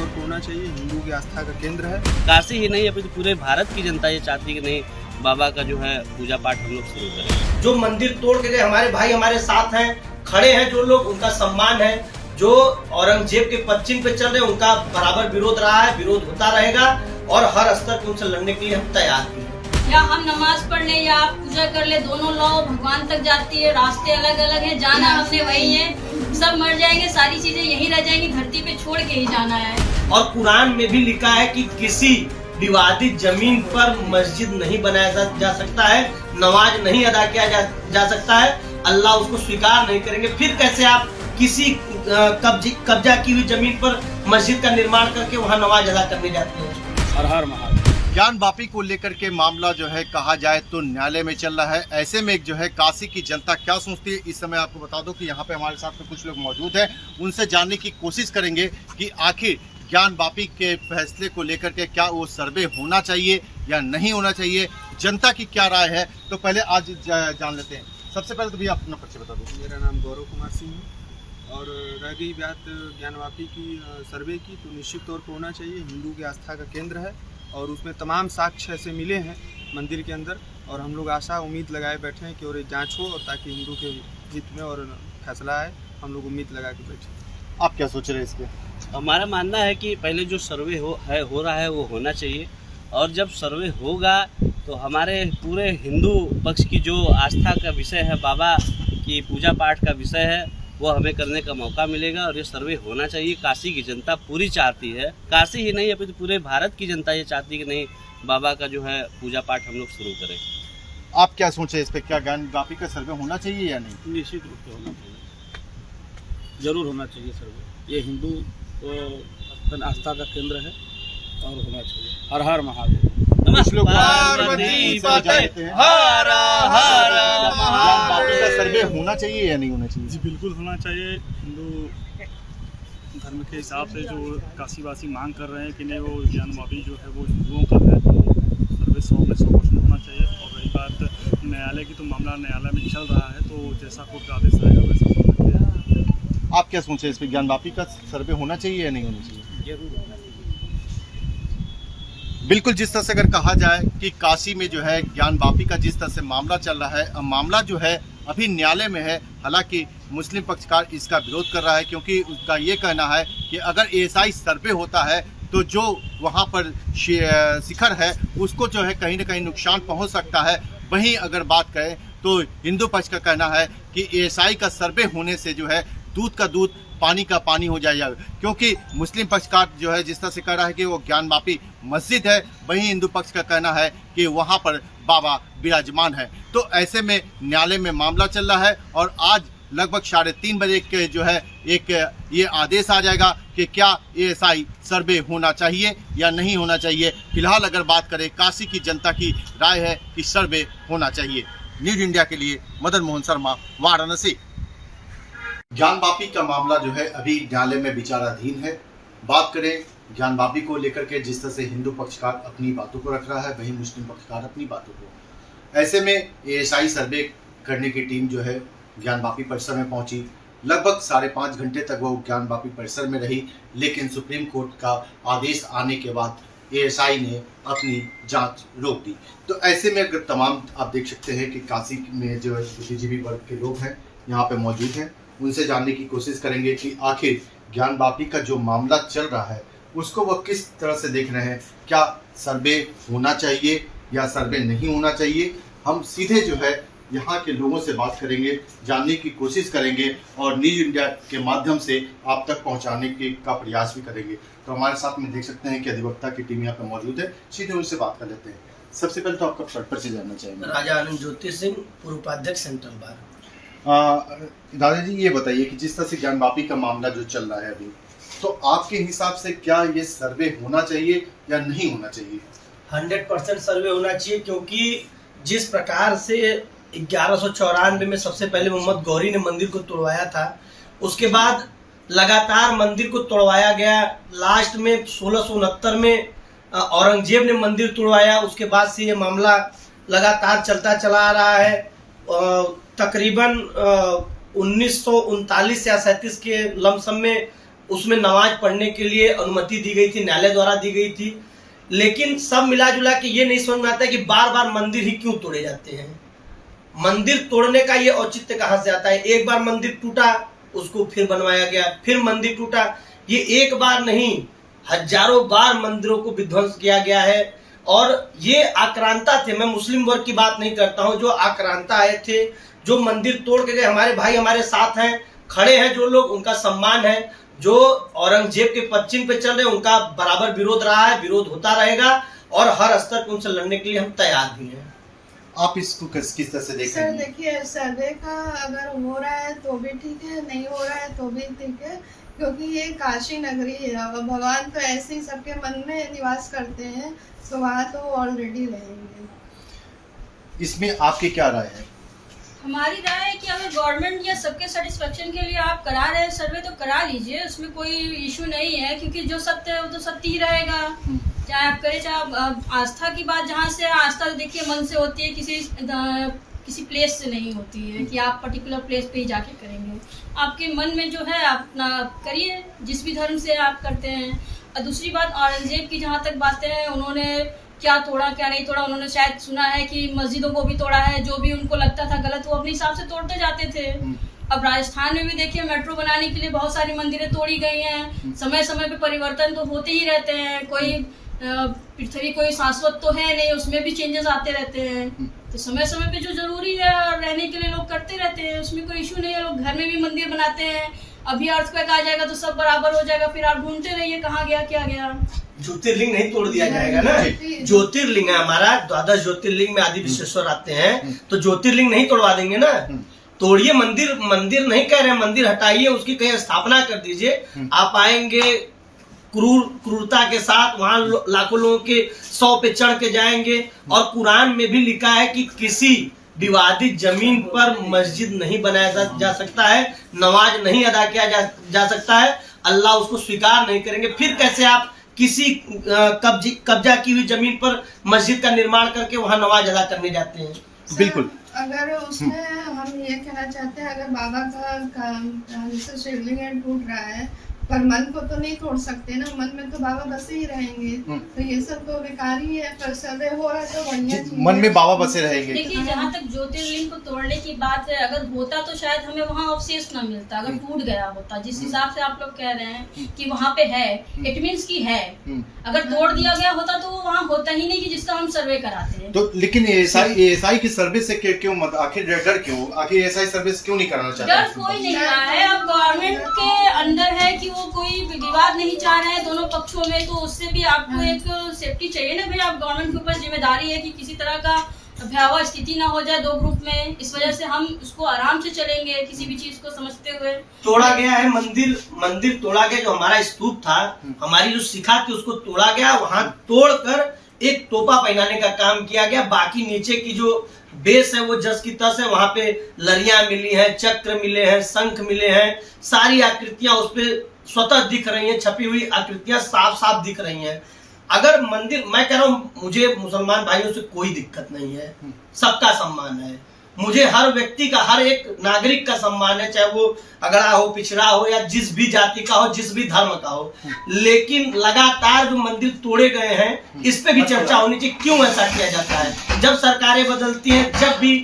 तौर पर होना चाहिए। हिंदू की आस्था का केंद्र है। काशी ही नहीं, अभी तो पूरे भारत की जनता ये चाहती है कि नहीं, बाबा का जो है पूजा पाठ हम लोग शुरू करें। जो मंदिर तोड़ के गए हमारे भाई हमारे साथ हैं, खड़े हैं जो लोग, उनका सम्मान है। जो औरंगजेब के पश्चिम पे चल रहे हैं उनका बराबर विरोध रहा है, विरोध होता रहेगा और हर स्तर पर उनसे लड़ने के लिए हम तैयार भी हैं। या हम नमाज पढ़ ले या आप पूजा कर ले, दोनों लौ भगवान तक जाती है। रास्ते अलग अलग है, जाना हमने वही है। सब मर जाएंगे, सारी चीजें यही रह जाएंगी, धरती पे छोड़ के ही जाना है। और कुरान में भी लिखा है कि किसी विवादित जमीन पर मस्जिद नहीं बनाया जा सकता है, नमाज नहीं अदा किया जा सकता है। अल्लाह उसको स्वीकार नहीं करेंगे। फिर कैसे आप किसी कब्जा की हुई जमीन पर मस्जिद का निर्माण करके वहाँ नमाज अदा करने जाते हैं। हर हर महादेव। ज्ञानवापी को लेकर के मामला जो है कहा जाए तो न्यायालय में चल रहा है। ऐसे में जो है काशी की जनता क्या सोचती है, इस समय आपको बता दो कि यहाँ पे हमारे साथ में कुछ लोग मौजूद हैं। उनसे जानने की कोशिश करेंगे कि आखिर ज्ञानवापी के फैसले को लेकर के क्या वो सर्वे होना चाहिए या नहीं होना चाहिए, जनता की क्या राय है। तो पहले आज जान लेते हैं। सबसे पहले तो भैया अपना परिचय बता दो। मेरा नाम गौरव कुमार सिंह है। और रह गई बात ज्ञानवापी की सर्वे की, तो निश्चित तौर पर होना चाहिए। हिंदू की आस्था का केंद्र है और उसमें तमाम साक्ष्य ऐसे मिले हैं मंदिर के अंदर, और हम लोग आशा उम्मीद लगाए बैठे हैं कि और जांच हो और ताकि हिंदू के हित में और फैसला आए। हम लोग उम्मीद लगा के बैठे। आप क्या सोच रहे हैं इसके? हमारा मानना है कि पहले जो सर्वे हो रहा है वो होना चाहिए, और जब सर्वे होगा तो हमारे पूरे हिंदू पक्ष की जो आस्था का विषय है, बाबा की पूजा पाठ का विषय है, वो हमें करने का मौका मिलेगा। और ये सर्वे होना चाहिए। काशी की जनता पूरी चाहती है, काशी ही नहीं, अभी तो पूरे भारत की जनता ये चाहती है कि नहीं, बाबा का जो है पूजा पाठ हम लोग शुरू करें। आप क्या सोचे इस पे, क्या ज्ञानवापी का सर्वे होना चाहिए या नहीं? निश्चित रूप से होना चाहिए, जरूर होना चाहिए सर्वे। ये हिंदू तो आस्था का केंद्र है और होना चाहिए। हर हर महादेव। कुछ लोग ज्ञानवापी का सर्वे होना चाहिए या नहीं होना चाहिए? जी बिल्कुल होना चाहिए। हिंदू धर्म के हिसाब से जो काशीवासी मांग कर रहे हैं कि नहीं, वो ज्ञानवापी जो है वो हिंदुओं का है, तो सर्वे 100 में 100% होना चाहिए। और रही बात न्यायालय की, तो मामला न्यायालय में चल रहा है, तो जैसा कोर्ट का आदेश आएगा वैसा हो सकते हैं। आप क्या सोचे इस पे, ज्ञानवापी का सर्वे होना चाहिए या नहीं होना चाहिए? जरूर होना चाहिए। बिल्कुल, जिस तरह से अगर कहा जाए कि काशी में जो है ज्ञानवापी का जिस तरह से मामला चल रहा है, मामला जो है अभी न्यायालय में है। हालांकि मुस्लिम पक्षकार इसका विरोध कर रहा है, क्योंकि उसका ये कहना है कि अगर एएसआई सर्वे होता है तो जो वहाँ पर शिखर है उसको जो है कहीं ना कहीं नुकसान पहुँच सकता है। वहीं अगर बात करें तो हिंदू पक्ष का कहना है कि एएसआई का सर्वे होने से जो है दूध का दूध पानी का पानी हो जाएगा, क्योंकि मुस्लिम पक्षकार जो है जिस तरह से कह रहा है कि वो ज्ञानवापी मस्जिद है, वहीं हिंदू पक्ष का कहना है कि वहाँ पर बाबा विराजमान है। तो ऐसे में न्यायालय में मामला चल रहा है और आज लगभग 3:30 बजे के जो है एक ये आदेश आ जाएगा कि क्या एएसआई सर्वे होना चाहिए या नहीं होना चाहिए। फिलहाल अगर बात करें, काशी की जनता की राय है कि सर्वे होना चाहिए। न्यूज इंडिया के लिए मदन मोहन शर्मा, वाराणसी। ज्ञानवापी का मामला जो है अभी न्यायालय में विचाराधीन है। बात करें ज्ञानवापी को लेकर के, जिस तरह से हिंदू पक्षकार अपनी बातों को रख रहा है, वहीं मुस्लिम पक्षकार अपनी बातों को। ऐसे में एएसआई सर्वे करने की टीम जो है ज्ञानवापी परिसर में पहुंची। लगभग 5.5 घंटे तक वो ज्ञानवापी परिसर में रही, लेकिन सुप्रीम कोर्ट का आदेश आने के बाद एएसआई ने अपनी जांच रोक दी। तो ऐसे में अगर तमाम आप देख सकते हैं कि काशी में जो बुद्धिजीवी वर्ग के लोग हैं यहाँ पे मौजूद हैं, उनसे जानने की कोशिश करेंगे कि आखिर ज्ञानवापी का जो मामला चल रहा है उसको वह किस तरह से देख रहे हैं। क्या सर्वे होना चाहिए या सर्वे नहीं होना चाहिए? हम सीधे जो है यहाँ के लोगों से बात करेंगे, जानने की कोशिश करेंगे और न्यूज इंडिया के माध्यम से आप तक पहुँचाने का प्रयास भी करेंगे। तो हमारे साथ में देख सकते हैं कि अधिवक्ता की टीम यहाँ पर मौजूद है, सीधे उनसे बात कर लेते हैं। सबसे पहले तो आपका परिचय जानना चाहेंगे। राजा आनंद ज्योति सिंह, पूर्व उपाध्यक्ष सेंट्रल बार। दादा जी, ये बताइए कि जिस तरह से ज्ञानवापी का मामला जो चल रहा है अभी, तो आपके हिसाब से क्या ये सर्वे होना चाहिए या नहीं होना चाहिए? 100% सर्वे होना चाहिए, क्योंकि जिस प्रकार से 1194 में सबसे पहले मोहम्मद गौरी ने मंदिर को तोड़वाया था, उसके बाद लगातार मंदिर को तोड़वाया गया। लास्ट में 1669 में औरंगजेब ने मंदिर तोड़वाया। उसके बाद से ये मामला लगातार चलता चला आ रहा है। तकरीबन 1939 या 37 के लमसम में उसमें नमाज पढ़ने के लिए अनुमति दी गई थी, न्यायालय द्वारा दी गई थी। लेकिन सब मिला जुला के ये नहीं समझ में आता है कि बार बार मंदिर ही क्यों तोड़े जाते हैं। मंदिर तोड़ने का ये औचित्य कहाँ से आता है? एक बार मंदिर टूटा, उसको फिर बनवाया गया, फिर मंदिर टूटा। ये एक बार नहीं, हजारों बार मंदिरों को विध्वंस किया गया है। और ये आक्रांता थे, मैं मुस्लिम वर्ग की बात नहीं करता हूँ, जो आक्रांता आए थे, जो मंदिर तोड़ के गए, हमारे भाई हमारे साथ हैं, खड़े हैं जो लोग, उनका सम्मान है। जो औरंगजेब के पश्चिम पे चल रहे हैं उनका बराबर विरोध रहा है, विरोध होता रहेगा और हर स्तर पर उनसे लड़ने के लिए हम तैयार भी हैं। आप इसको किस तरह से देखते सर हैं? देखिए, सर्वे का अगर हो रहा है तो भी ठीक है, नहीं हो रहा है तो भी ठीक है, क्योंकि ये काशी नगरी है और भगवान तो ऐसे ही सबके मन में निवास करते हैं, तो वहाँ तो ऑलरेडी रहेंगे। इसमें आपकी क्या राय है? हमारी राय है कि अगर गवर्नमेंट या सबके सेटिस्फेक्शन के लिए आप करा रहे हैं सर्वे तो करा लीजिए, उसमें कोई इशू नहीं है, क्योंकि जो सत्य है वो तो सत्य ही रहेगा। चाहे आप करें, चाहे आप आस्था की बात, जहाँ से आस्था देखिए मन से होती है, किसी प्लेस से नहीं होती है कि आप पर्टिकुलर प्लेस पे ही जाके करेंगे। आपके मन में जो है आप अपना करिए, जिस भी धर्म से आप करते हैं। और दूसरी बात, औरंगजेब की जहाँ तक बातें हैं, उन्होंने क्या तोड़ा क्या नहीं तोड़ा, उन्होंने शायद सुना है कि मस्जिदों को भी तोड़ा है, जो भी उनको लगता था गलत वो अपने हिसाब से तोड़ते जाते थे। अब राजस्थान में भी देखिए मेट्रो बनाने के लिए बहुत सारी मंदिरें तोड़ी गई हैं। समय समय पे परिवर्तन तो होते ही रहते हैं, कोई पृथ्वी कोई शाश्वत तो है नहीं, उसमें भी चेंजेस आते रहते हैं। तो समय समय पे जो जरूरी है रहने के लिए लोग करते रहते हैं, उसमें कोई इशू नहीं है। लोग घर में भी मंदिर बनाते हैं, अभी अर्थक्वेक आ जाएगा तो सब बराबर हो जाएगा, फिर आप ढूंढते रहिए कहाँ गया क्या गया। ज्योतिर्लिंग नहीं तोड़ दिया जाएगा ना, ज्योतिर्लिंग है हमारा, द्वादश ज्योतिर्लिंग में आदि विश्वेश्वर आते हैं, तो ज्योतिर्लिंग नहीं तोड़वा देंगे ना। तोड़िए मंदिर, मंदिर नहीं कह रहे, मंदिर हटाइए, उसकी कहीं स्थापना कर दीजिए। आप आएंगे क्रूरता के साथ, वहां लाखों लोगों के 100 पे चढ़ के जाएंगे। और कुरान में भी लिखा है कि किसी विवादित जमीन पर मस्जिद नहीं बनाया जा सकता है, नमाज नहीं अदा किया जा सकता है, अल्लाह उसको स्वीकार नहीं करेंगे। फिर कैसे आप किसी कब्जा की हुई जमीन पर मस्जिद का निर्माण करके वहां नमाज अदा करने जाते हैं? बिल्कुल। अगर उसमें हम ये कहना चाहते हैं, अगर बाबा का जैसे शिवलिंग टूट रहा है, पर मन को तो नहीं तोड़ सकते ना, मन में तो बाबा बसे ही रहेंगे, तो ये सब तो बेकार ही है। पर सर्वे हो रहा है तो बढ़िया चीज है। मन में बाबा बसे रहेंगे। देखिए, जहाँ तक ज्योतिर्लिंग को तोड़ने की बात है, अगर होता तो शायद हमें वहाँ अवशेष न मिलता, अगर टूट गया होता। जिस हिसाब से आप लोग कह रहे हैं कि वहाँ पे है, इट मीन्स की है। अगर तोड़ दिया गया होता तो वो वहाँ होता ही नहीं कि जिसका हम सर्वे कराते हैं। तो लेकिन एएसआई की सर्विस से क्यों मत, आखिर डर क्यों, आखिर एएसआई सर्विस क्यों नहीं कराना चाहते? डर कोई नहीं रहा है, अब गवर्नमेंट के अंदर है कि वो कोई विवाद नहीं चाह रहे हैं दोनों पक्षों में, तो उससे भी आपको एक सेफ्टी चाहिए ना भाई। आप गवर्नमेंट के ऊपर जिम्मेदारी है कि किसी तरह का भयावह स्थिति ना हो जाए दो ग्रुप में। इस वजह से हम उसको आराम से चलेंगे, किसी भी चीज को समझते हुए। तोड़ा गया है मंदिर तोड़ा गया, जो हमारा स्तूप था, हमारी जो शिखा थी, उसको तोड़ा गया। वहां तोड़कर एक टोपा पहनाने का काम किया गया। बाकी नीचे की जो बेस है वो जस की तस है, वहां पे लड़ियां मिली हैं, चक्र मिले हैं, शंख मिले हैं, सारी आकृतियां उस पे स्वतः दिख रही हैं, छपी हुई आकृतियां साफ साफ दिख रही हैं। अगर मंदिर, मैं कह रहा हूँ, मुझे मुसलमान भाइयों से कोई दिक्कत नहीं है, सबका सम्मान है। मुझे हर व्यक्ति का, हर एक नागरिक का सम्मान है, चाहे वो अगड़ा हो, पिछड़ा हो, या जिस भी जाति का हो, जिस भी धर्म का हो। लेकिन लगातार जो मंदिर तोड़े गए हैं, इस पे भी चर्चा होनी चाहिए, क्यों ऐसा किया जाता है। जब सरकारें बदलती हैं, जब भी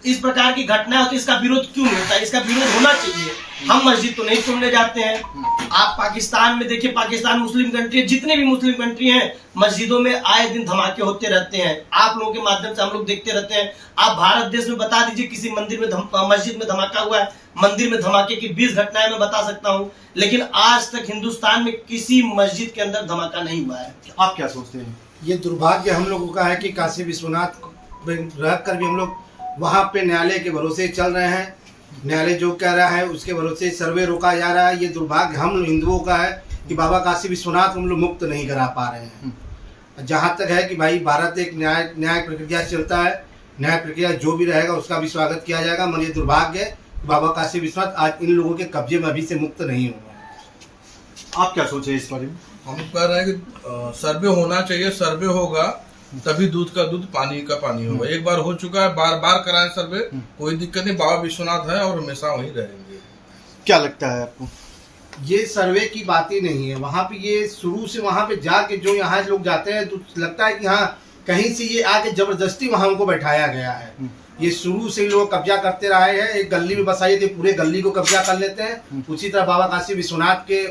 इस प्रकार की घटनाएं होती है, इसका विरोध क्यों नहीं होता? इसका विरोध होना चाहिए। हम मस्जिद तो नहीं तोड़ने जाते हैं। आप पाकिस्तान में देखिए, पाकिस्तान मुस्लिम कंट्री है, जितने भी मुस्लिम कंट्री हैं, मस्जिदों में आए दिन धमाके होते रहते हैं। आप लोगों के माध्यम से हम लोग देखते रहते हैं। आप भारत देश में बता दीजिए किसी मंदिर में मस्जिद में धमाका हुआ है। मंदिर में धमाके की 20 घटनाएं मैं बता सकता हूँ, लेकिन आज तक हिंदुस्तान में किसी मस्जिद के अंदर धमाका नहीं हुआ है। आप क्या सोचते हैं? ये दुर्भाग्य हम लोगों का है कि काशी विश्वनाथ रह कर भी हम लोग वहाँ पे न्यायालय के भरोसे चल रहे हैं। न्यायालय जो कह रहा है उसके भरोसे सर्वे रोका जा रहा है। ये दुर्भाग्य हम हिंदुओं का है कि बाबा काशी विश्वनाथ हम लोग मुक्त नहीं करा पा रहे हैं। जहाँ तक है कि भाई भारत एक न्याय प्रक्रिया चलता है, न्याय प्रक्रिया जो भी रहेगा उसका भी स्वागत किया जाएगा। मगर ये दुर्भाग्य है बाबा काशी विश्वनाथ आज इन लोगों के कब्जे में अभी से मुक्त नहीं हुआ। आप क्या सोचे इस बारे में? हम कह रहे हैं कि सर्वे होना चाहिए, सर्वे होगा तभी दूध का दूध, पानी का पानी होगा। एक बार हो चुका है, बार बार कराएं सर्वे, कोई दिक्कत नहीं। बाबा विश्वनाथ है और हमेशा वहीं रहेंगे। क्या लगता है आपको? ये सर्वे की बात ही नहीं है। वहाँ पे ये शुरू से वहाँ पे जाके जो यहाँ लोग जाते हैं तो लगता है कि हाँ कहीं से ये आके जबरदस्ती वहाँ उनको बैठाया गया है। ये शुरू से लोग कब्जा करते रहे हैं। एक गली में बसाए थे, पूरे गली को कब्जा कर लेते हैं। उसी तरह बाबा काशी विश्वनाथ के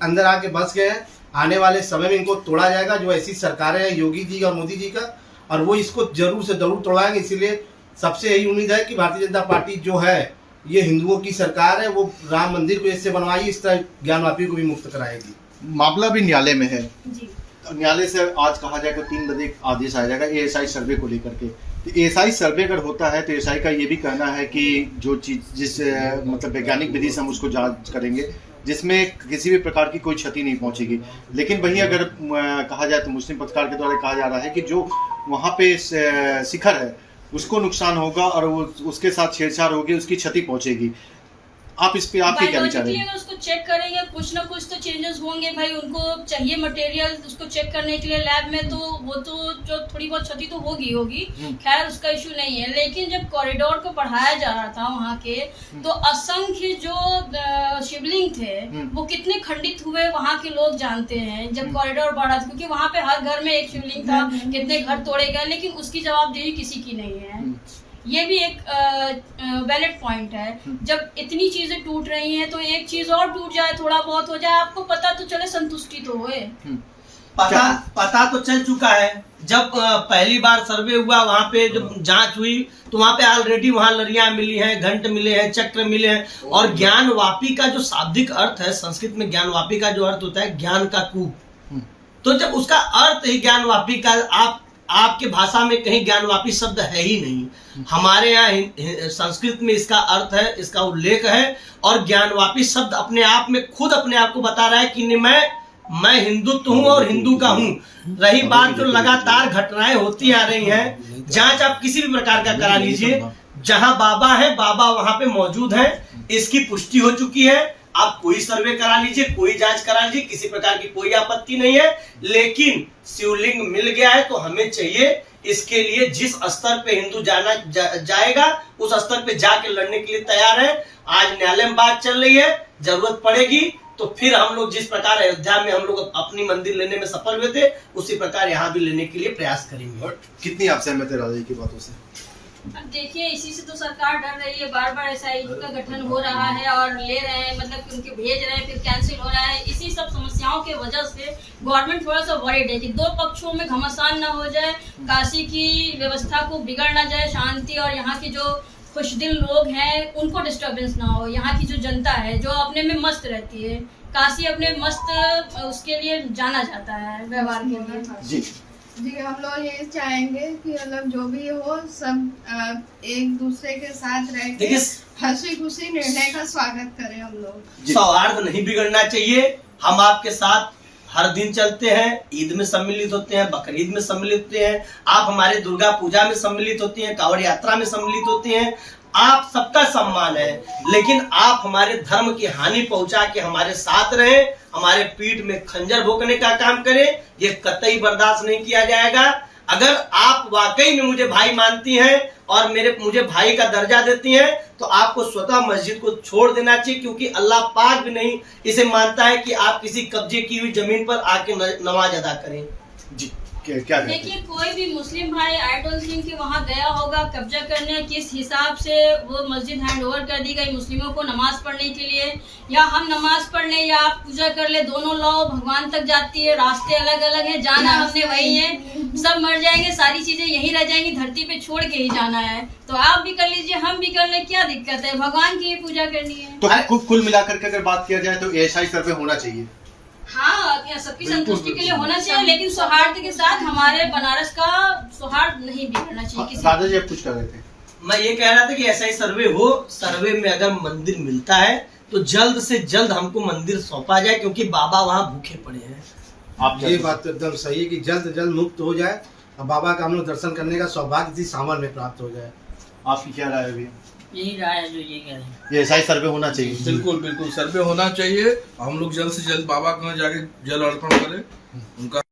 अंदर आके बस गए हैं। आने वाले समय में इनको तोड़ा जाएगा। जो ऐसी सरकारें हैं योगी जी और मोदी जी का, और वो इसको जरूर से जरूर तोड़ाएंगे। इसीलिए सबसे यही उम्मीद है कि भारतीय जनता पार्टी जो है ये हिंदुओं की सरकार है, वो राम मंदिर को इससे बनवाई, इस तरह ज्ञानवापी को भी मुक्त कराएगी। मामला भी न्यायालय में है। जी। न्यायालय से आज कहा जाएगा 3 बजे आदेश आ जाएगा ASI सर्वे को लेकर के। तो ASI सर्वे अगर होता है तो ASI का ये भी कहना है कि जो चीज जिस मतलब वैज्ञानिक विधि से हम उसको जांच करेंगे जिसमें किसी भी प्रकार की कोई क्षति नहीं पहुंचेगी। लेकिन वहीं अगर कहा जाए तो मुस्लिम पक्षकार के द्वारा कहा जा रहा है कि जो वहाँ पे शिखर है उसको नुकसान होगा और वो उसके साथ छेड़छाड़ होगी, उसकी क्षति पहुंचेगी। आप इस पे आपके क्या विचार है? अगर उसको चेक करेंगे कुछ ना कुछ तो चेंजेस होंगे भाई। उनको चाहिए मटेरियल उसको चेक करने के लिए लैब में, तो वो तो जो थोड़ी बहुत क्षति तो होगी। खैर उसका इशू नहीं है। लेकिन जब कॉरिडोर को बढ़ाया जा रहा था वहाँ के, तो असंख्य जो शिवलिंग थे वो कितने खंडित हुए वहाँ के लोग जानते हैं जब कॉरिडोर बढ़ा था। क्योंकि वहाँ पे हर घर में एक शिवलिंग था, कितने घर तोड़े गए, लेकिन उसकी जवाबदेही किसी की नहीं है। ये भी एक वैलिड पॉइंट है। जब इतनी चीजें टूट रही हैं तो एक चीज और टूट जाए, थोड़ा बहुत हो जाए, आपको पता तो चले, संतुष्टि तो होए। पता तो चल चुका है। जब पहली बार सर्वे हुआ वहाँ पे जब जांच हुई तो वहाँ पे ऑलरेडी वहाँ लड़ियाँ मिली हैं, घंट मिले हैं, चक्र मिले हैं। और ज्ञानवापी का जो शाब्दिक अर्थ है, संस्कृत में ज्ञानवापी का जो अर्थ होता है ज्ञान का कूप। तो जब उसका अर्थ ही ज्ञानवापी का, आपके भाषा में कहीं ज्ञानवापी शब्द है ही नहीं। हमारे यहाँ संस्कृत में इसका अर्थ है, इसका उल्लेख है। और ज्ञानवापी शब्द अपने आप में खुद अपने आप को बता रहा है कि मैं हिंदुत्व हूँ और हिंदू का हूँ। रही बात जो लगातार घटनाएं होती आ रही हैं, जांच आप किसी भी प्रकार का करा लीजिए, जहां बाबा है बाबा वहां पे मौजूद है, इसकी पुष्टि हो चुकी है। आप कोई सर्वे करा लीजिए, कोई जांच करा लीजिए, किसी प्रकार की कोई आपत्ति नहीं है। लेकिन शिवलिंग मिल गया है तो हमें चाहिए इसके लिए जिस स्तर पे हिंदू जाएगा उस स्तर पे जाके लड़ने के लिए तैयार है। आज न्यायालय में बात चल रही है, जरूरत पड़ेगी तो फिर हम लोग जिस प्रकार अयोध्या में हम लोग अपनी मंदिर लेने में सफल हुए थे, उसी प्रकार यहाँ भी लेने के लिए प्रयास करेंगे। और कितनी आप सहमत है राजा जी की बातों से? अब देखिए, इसी से तो सरकार डर रही है। बार बार SIT का गठन हो रहा है और ले रहे हैं, मतलब कि उनके भेज रहे हैं, फिर कैंसिल हो रहा है। इसी सब समस्याओं के वजह से गवर्नमेंट थोड़ा सा वरीड है कि दो पक्षों में घमासान ना हो जाए, काशी की व्यवस्था को बिगड़ ना जाए, शांति और यहाँ की जो खुशदिल लोग हैं उनको डिस्टर्बेंस ना हो। यहाँ की जो जनता है जो अपने में मस्त रहती है, काशी अपने मस्त उसके लिए जाना जाता है व्यवहार के लिए। जी हम लोग ये चाहेंगे कि मतलब जो भी हो सब एक दूसरे के साथ रह के हंसी खुशी निर्णय का स्वागत करें। हम लोग सौहार्द नहीं बिगड़ना चाहिए। हम आपके साथ हर दिन चलते हैं, ईद में सम्मिलित होते हैं, बकरीद में सम्मिलित होते हैं, आप हमारे दुर्गा पूजा में सम्मिलित होती हैं, कांवड़ यात्रा में सम्मिलित होते हैं। आप सबका सम्मान है, लेकिन आप हमारे धर्म की हानि पहुंचा के हमारे साथ रहे, हमारे पीठ में खंजर भोंकने का काम करें, ये कतई बर्दाश्त नहीं किया जाएगा। अगर आप वाकई में मुझे भाई मानती हैं और मुझे भाई का दर्जा देती हैं तो आपको स्वतः मस्जिद को छोड़ देना चाहिए, क्योंकि अल्लाह पाक भी नहीं इसे मानता है कि आप किसी कब्जे की हुई जमीन पर आके नमाज अदा करें। जी क्या देखिए, कोई भी मुस्लिम भाई आई डोंट थिंक कि वहाँ गया होगा कब्जा करने। किस हिसाब से वो मस्जिद हैंड ओवर कर दी गई मुस्लिमों को नमाज पढ़ने के लिए, या हम नमाज पढ़ने या आप पूजा कर ले, दोनों लॉ भगवान तक जाती है। रास्ते अलग अलग है, जाना हमने वही है। सब मर जाएंगे, सारी चीजें यही रह जाएंगी, धरती पे छोड़ के ही जाना है। तो आप भी कर लीजिए, हम भी कर ले, क्या दिक्कत है? भगवान की पूजा करनी है। तो कुल मिलाकर के अगर बात किया जाए तो ASI सर्वे होना चाहिए। हाँ, सबकी संतुष्टि के लिए होना चाहिए, लेकिन सौहार्द के साथ। हमारे बनारस का सौहार्द नहीं बिगड़ना चाहिए किसी। दादा जी आप कुछ कर रहे थे? मैं ये कह रहा था कि ऐसा ही सर्वे हो, सर्वे में अगर मंदिर मिलता है तो जल्द से जल्द हमको मंदिर सौंपा जाए, क्योंकि बाबा वहाँ भूखे पड़े हैं। आप ये बात तो एकदम सही है कि जल्द से जल्द मुक्त हो जाए और बाबा का हम लोग दर्शन करने का सौभाग्य इसी सावन में प्राप्त हो जाए। आपकी क्या राय है भैया? यही राय है जो ये कह रहे हैं, ये SI सर्वे होना चाहिए। बिल्कुल बिल्कुल सर्वे होना चाहिए। हम लोग जल्द से जल्द बाबा के यहाँ जाके जल अर्पण करें, उनका